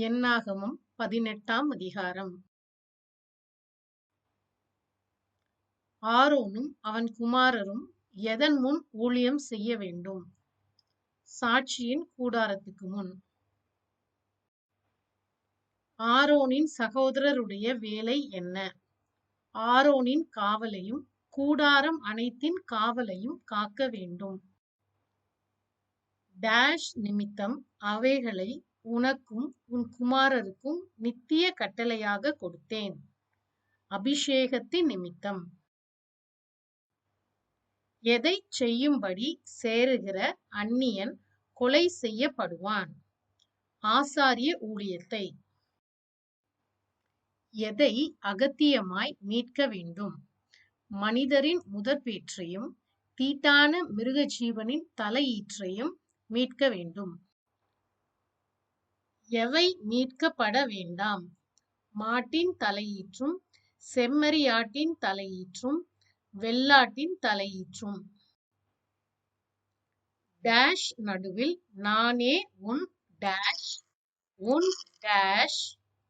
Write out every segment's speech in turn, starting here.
என்னாகமம் 18ஆம் அதிகாரம். ஆரோனும் அவன் குமாரரும் எதன் முன் ஊழியம் செய்ய வேண்டும்? சாட்சியின் கூடாரத்துக்கு முன். ஆரோனின் சகோதரருடைய வேலை என்ன? ஆரோனின் காவலையும் கூடாரம் அனைத்தின் காவலையும் காக்க வேண்டும். டேஷ் நிமித்தம் அவைகளை உனக்கும் உன் குமாரருக்கும் நித்திய கட்டளையாக கொடுத்தேன். அபிஷேகத்தின் நிமித்தம். எதை செய்யும்படி சேருகிற அந்நியன் கொலை செய்யப்படுவான். ஆசாரிய ஊழியத்தை. எதை அகத்தியமாய் மீட்க வேண்டும்? மனிதரின் முதற்பேற்றையும் தீட்டான மிருக ஜீவனின் தலையீற்றையும் மீட்க வேண்டும். எவை மீட்கப்பட வேண்டாம்? மாட்டின் தலையீற்றும் செம்மறியாட்டின் தலையீற்றும் வெள்ளாட்டின் தலையீற்றும். டேஷ் நடுவில் நானே உன் டேஷ் உன் டேஷ்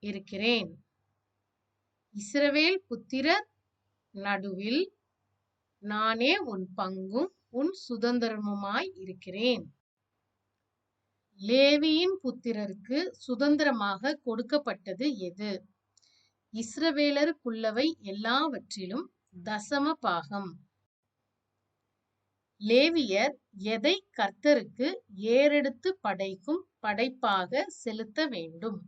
இருக்கிறேன். இஸ்ரவேல் புத்திரர் நடுவில் நானே உன் பங்கும் உன் சுதந்திரமுமாய் இருக்கிறேன். லேவியின் புத்திரருக்கு சுதந்திரமாக கொடுக்கப்பட்டது எது? இஸ்ரவேலருக்குள்ளவை எல்லாவற்றிலும் தசம பாகம். லேவியர் எதை கர்த்தருக்கு ஏறெடுத்து படைக்கும் படைப்பாக செலுத்த வேண்டும்?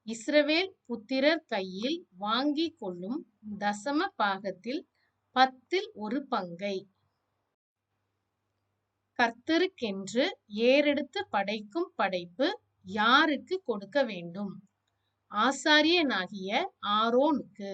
இஸ்ரவேல் புத்திரர் கையில் வாங்கிக் கொள்ளும் தசம பாகத்தில் 1/10 கர்த்தருக்கென்று ஏறெடுத்து படைக்கும் படைப்பு யாருக்கு கொடுக்க வேண்டும்? ஆசாரியனாகிய ஆரோனுக்கு.